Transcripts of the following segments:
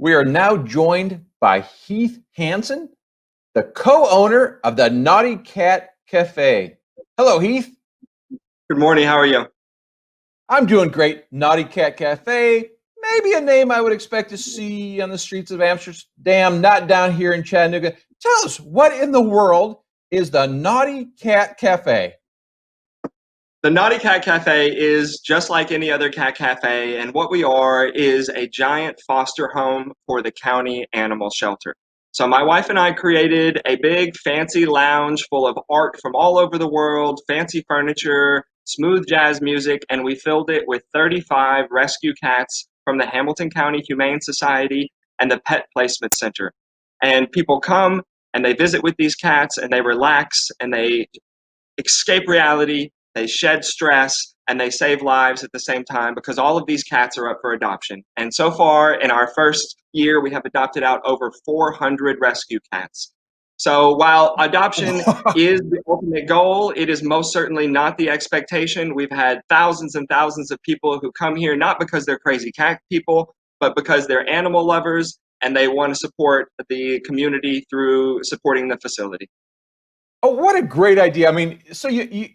We are now joined by Heath Hanson, the co-owner of the Naughty Cat Cafe. Hello, Heath. Good morning. How are you? I'm doing great. Naughty Cat Cafe, maybe a name I would expect to see on the streets of Amsterdam, not down here in Chattanooga. Tell us, what in the world is the Naughty Cat Cafe? The Naughty Cat Cafe is just like any other cat cafe, and what we are is a giant foster home for the county animal shelter. So my wife and I created a big fancy lounge full of art from all over the world, fancy furniture, smooth jazz music, and we filled it with 35 rescue cats from the Hamilton County Humane Society and the Pet Placement Center. And people come and they visit with these cats and they relax and they escape reality, they shed stress, and they save lives at the same time because all of these cats are up for adoption. And so far, in our first year, we have adopted out over 400 rescue cats. So while adoption is the ultimate goal, it is most certainly not the expectation. We've had thousands and thousands of people who come here not because they're crazy cat people, but because they're animal lovers and they want to support the community through supporting the facility. Oh, what a great idea. I mean, so you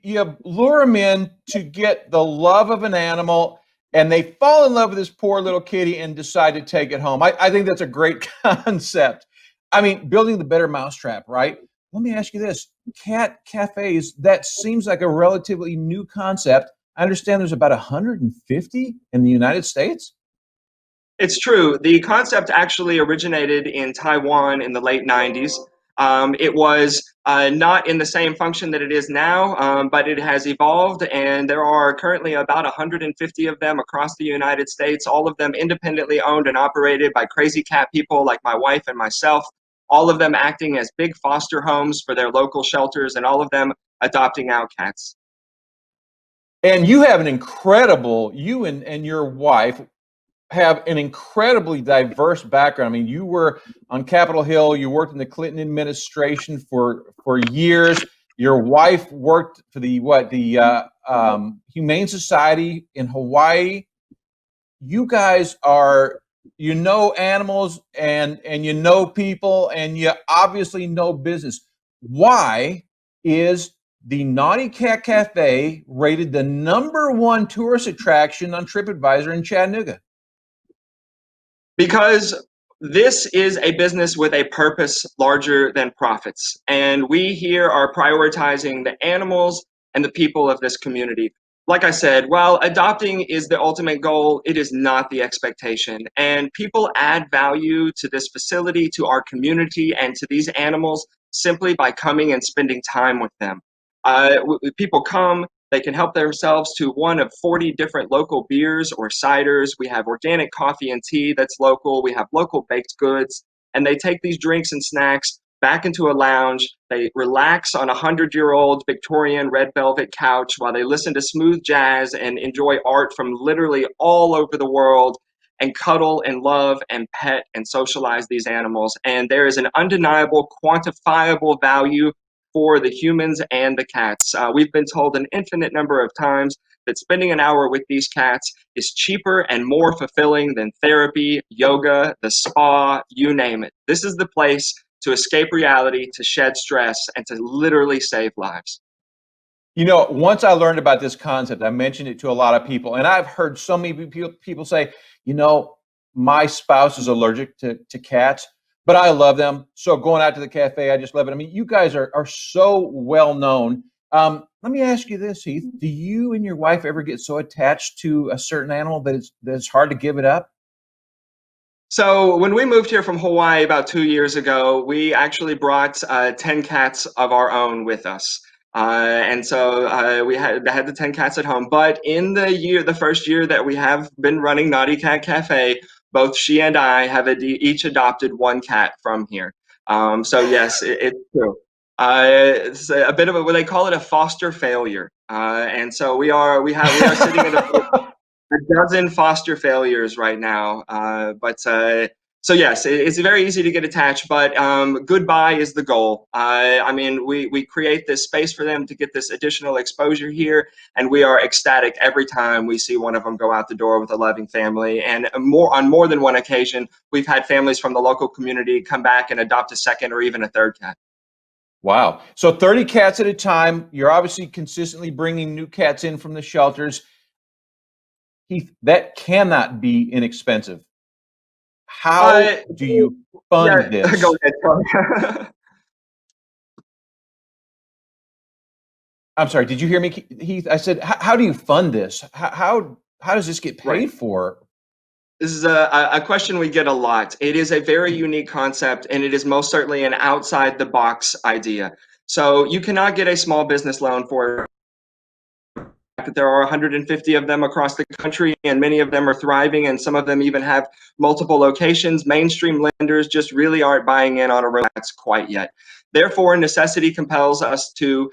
lure them in to get the love of an animal, and they fall in love with this poor little kitty and decide to take it home. I think that's a great concept. I mean, building the better mousetrap, right? Let me ask you this. Cat cafes, that seems like a relatively new concept. I understand there's about 150 in the United States. It's true. The concept actually originated in Taiwan in the late 90s. It was not in the same function that it is now, but it has evolved, and there are currently about 150 of them across the United States, all of them independently owned and operated by crazy cat people like my wife and myself, all of them acting as big foster homes for their local shelters, and all of them adopting out cats. And you have an incredible, you and your wife have an incredibly diverse background. I mean, you were on Capitol Hill, you worked in the Clinton administration for years. Your wife worked for the Humane Society in Hawaii. You guys are, you know, animals and you know people and you obviously know business. Why is the Naughty Cat Cafe rated the #1 tourist attraction on TripAdvisor in Chattanooga? Because this is a business with a purpose larger than profits. And we here are prioritizing the animals and the people of this community. Like I said, while adopting is the ultimate goal, it is not the expectation. And people add value to this facility, to our community, and to these animals simply by coming and spending time with them. People come, they can help themselves to one of 40 different local beers or ciders. We have organic coffee and tea that's local. We have local baked goods. And they take these drinks and snacks back into a lounge. They relax on a 100-year-old Victorian red velvet couch while they listen to smooth jazz and enjoy art from literally all over the world and cuddle and love and pet and socialize these animals. And there is an undeniable, quantifiable value for the humans and the cats. We've been told an infinite number of times that spending an hour with these cats is cheaper and more fulfilling than therapy, yoga, the spa, you name it. This is the place to escape reality, to shed stress, and to literally save lives. You know, once I learned about this concept, I mentioned it to a lot of people, and I've heard so many people say, you know, my spouse is allergic to cats, but I love them. So going out to the cafe, I just love it. I mean, you guys are so well known. Let me ask you this, Heath. Do you and your wife ever get so attached to a certain animal that it's hard to give it up? So when we moved here from Hawaii about 2 years ago, we actually brought 10 cats of our own with us. And so we had the 10 cats at home. But in the first year that we have been running Naughty Cat Cafe, both she and I have each adopted one cat from here. So yes, it's true. It's a bit of what they call it, a foster failure. And so we are sitting at a dozen foster failures right now. But So yes, it's very easy to get attached, but goodbye is the goal. I mean, we create this space for them to get this additional exposure here, and we are ecstatic every time we see one of them go out the door with a loving family. And on more than one occasion, we've had families from the local community come back and adopt a second or even a third cat. Wow. So 30 cats at a time. You're obviously consistently bringing new cats in from the shelters. Heath, that cannot be inexpensive. How do you fund Yeah, this? go ahead. I'm sorry, did you hear me, Heath? I said, how do you fund this? How does this get Right. paid for? This is a question we get a lot. It is a very unique concept, and it is most certainly an outside the box idea. So you cannot get a small business loan for that. There are 150 of them across the country, and many of them are thriving, and some of them even have multiple locations. Mainstream lenders just really aren't buying in on a romance quite yet. Therefore, necessity compels us to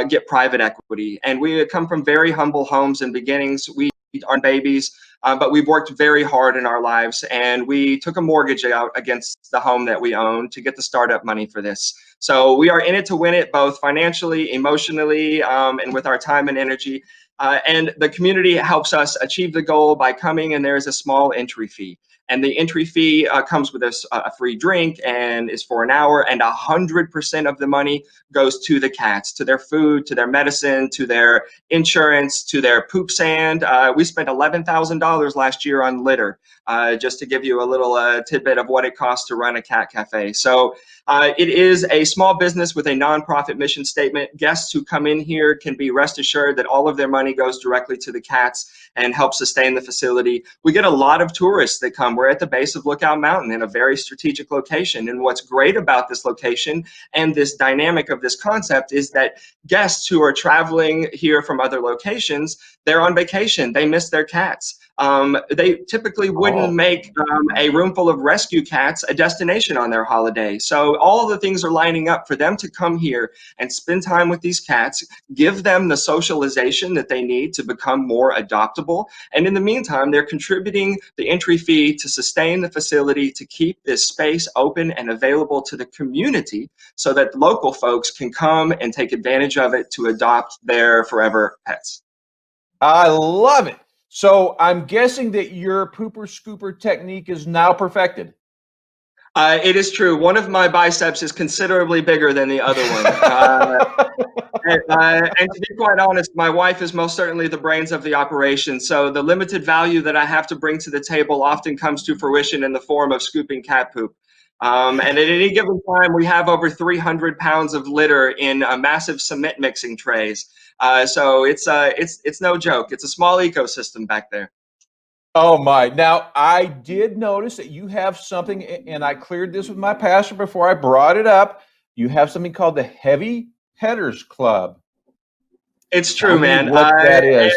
get private equity. And we come from very humble homes and beginnings. We are babies, but we've worked very hard in our lives, and we took a mortgage out against the home that we own to get the startup money for this. So we are in it to win it, both financially, emotionally, and with our time and energy. And the community helps us achieve the goal by coming, and there is a small entry fee. And the entry fee comes with a free drink and is for an hour, and 100% of the money goes to the cats, to their food, to their medicine, to their insurance, to their poop sand. We spent $11,000 last year on litter, just to give you a little tidbit of what it costs to run a cat cafe. So it is a small business with a nonprofit mission statement. Guests who come in here can be rest assured that all of their money goes directly to the cats and help sustain the facility. We get a lot of tourists that come. We're at the base of Lookout Mountain in a very strategic location. And what's great about this location and this dynamic of this concept is that guests who are traveling here from other locations, they're on vacation. They miss their cats. They typically wouldn't make a room full of rescue cats a destination on their holiday. So all the things are lining up for them to come here and spend time with these cats, give them the socialization that they need to become more adoptable. And in the meantime, they're contributing the entry fee to sustain the facility, to keep this space open and available to the community so that local folks can come and take advantage of it to adopt their forever pets. I love it. So I'm guessing that your pooper scooper technique is now perfected. It is true. One of my biceps is considerably bigger than the other one. And to be quite honest, my wife is most certainly the brains of the operation. So the limited value that I have to bring to the table often comes to fruition in the form of scooping cat poop. And at any given time, we have over 300 pounds of litter in massive cement mixing trays. So it's no joke. It's a small ecosystem back there. Oh my. Now, I did notice that you have something, and I cleared this with my pastor before I brought it up. You have something called the Heavy Petters Club. It's Tell true, me man. what that is.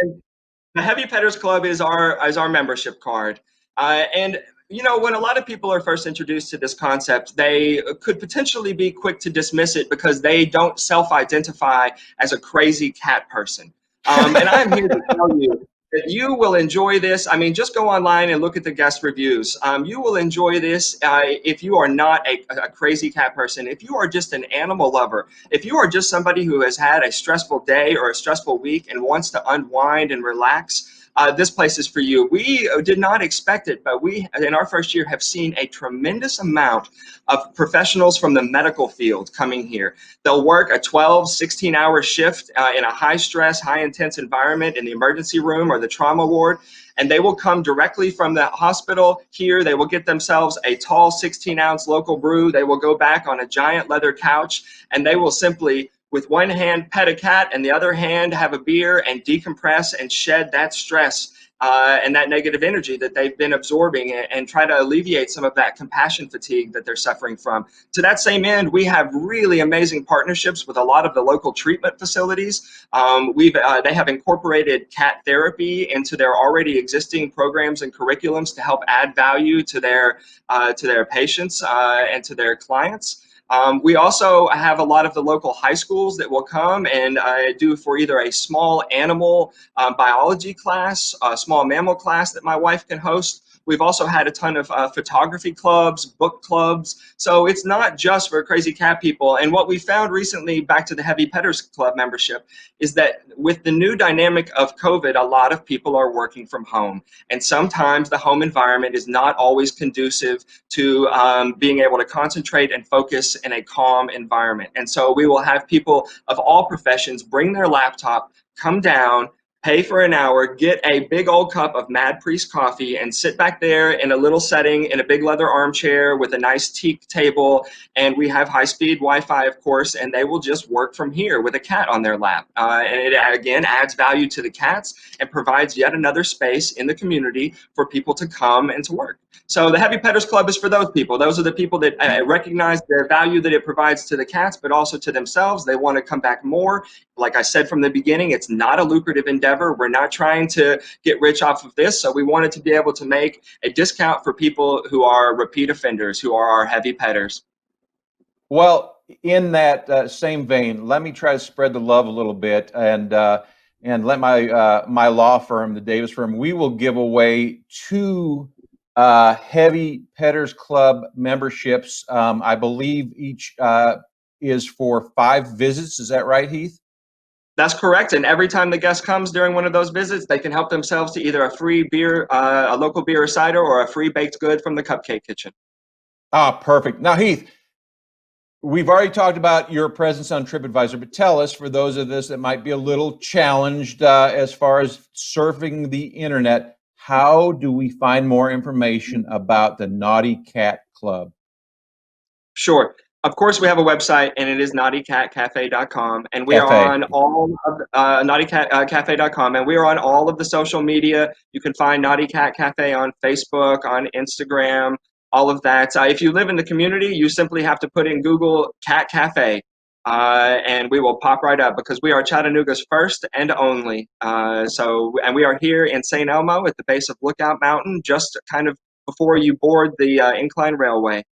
The Heavy Petters Club is our membership card. And you know, when a lot of people are first introduced to this concept, they could potentially be quick to dismiss it because they don't self-identify as a crazy cat person. And I'm here to tell you that you will enjoy this. I mean, just go online and look at the guest reviews. You will enjoy this if you are not a crazy cat person, if you are just an animal lover, if you are just somebody who has had a stressful day or a stressful week and wants to unwind and relax. This place is for you. We did not expect it, but we, in our first year, have seen a tremendous amount of professionals from the medical field coming here. They'll work a 12, 16-hour shift in a high-stress, high-intense environment in the emergency room or the trauma ward, and they will come directly from the hospital here. They will get themselves a tall 16-ounce local brew. They will go back on a giant leather couch, and they will simply, with one hand, pet a cat, and the other hand, have a beer and decompress and shed that stress and that negative energy that they've been absorbing, and try to alleviate some of that compassion fatigue that they're suffering from. To that same end, we have really amazing partnerships with a lot of the local treatment facilities. They have incorporated cat therapy into their already existing programs and curriculums to help add value to their patients and to their clients. We also have a lot of the local high schools that will come and do for either a small animal biology class, a small mammal class that my wife can host. We've also had a ton of photography clubs, book clubs. So it's not just for crazy cat people. And what we found recently, back to the Heavy Petters Club membership, is that with the new dynamic of COVID, a lot of people are working from home. And sometimes the home environment is not always conducive to being able to concentrate and focus in a calm environment. And so we will have people of all professions bring their laptop, come down, pay for an hour, get a big old cup of Mad Priest coffee, and sit back there in a little setting in a big leather armchair with a nice teak table. And we have high-speed Wi-Fi, of course, and they will just work from here with a cat on their lap. And it, again, adds value to the cats and provides yet another space in the community for people to come and to work. So the Heavy Petters Club is for those people. Those are the people that recognize the value that it provides to the cats, but also to themselves. They want to come back more. Like I said from the beginning, it's not a lucrative endeavor. We're not trying to get rich off of this. So we wanted to be able to make a discount for people who are repeat offenders, who are our heavy petters. Well, in that same vein, let me try to spread the love a little bit, and let my law firm, the Davis firm, we will give away 2 Heavy Petters Club memberships. I believe each is for 5 visits. Is that right, Heath? That's correct. And every time the guest comes during one of those visits, they can help themselves to either a free beer, a local beer or cider, or a free baked good from the Cupcake Kitchen. Ah, perfect. Now, Heath, we've already talked about your presence on TripAdvisor, but tell us, for those of us that might be a little challenged as far as surfing the internet, how do we find more information about the Naughty Cat Club? Sure. Of course, we have a website, and it is naughtycatcafe.com, and we are Cafe. on all of naughtycatcafe.com, and we are on all of the social media. You can find Naughty Cat Cafe on Facebook, on Instagram, all of that. If you live in the community, you simply have to put in Google Cat Cafe, and we will pop right up, because we are Chattanooga's first and only. And we are here in St. Elmo at the base of Lookout Mountain, just kind of before you board the Incline Railway.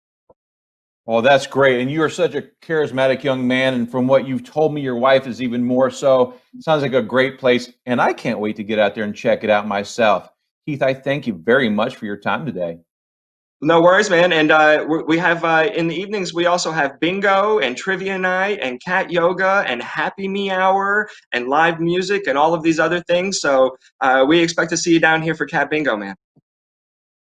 Well, that's great. And you are such a charismatic young man. And from what you've told me, your wife is even more so. Sounds like a great place. And I can't wait to get out there and check it out myself. Heath, I thank you very much for your time today. No worries, man. And we have in the evenings, we also have bingo and trivia night and cat yoga and happy me hour and live music and all of these other things. So we expect to see you down here for cat bingo, man.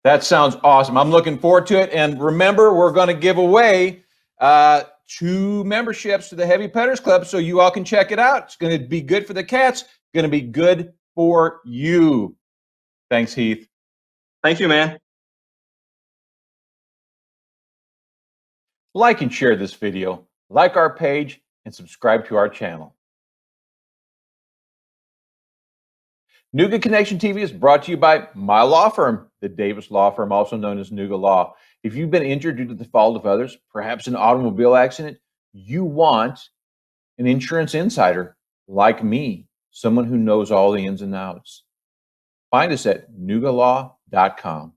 That sounds awesome. I'm looking forward to it. And remember, we're going to give away 2 memberships to the Heavy Petters Club, so you all can check it out. It's going to be good for the cats. It's going to be good for you. Thanks, Heath. Thank you, man. Like and share this video, like our page, and subscribe to our channel. Nooga Connection TV is brought to you by my law firm, the Davis Law Firm, also known as Nooga Law. If you've been injured due to the fault of others, perhaps an automobile accident, you want an insurance insider like me, someone who knows all the ins and outs. Find us at noogalaw.com.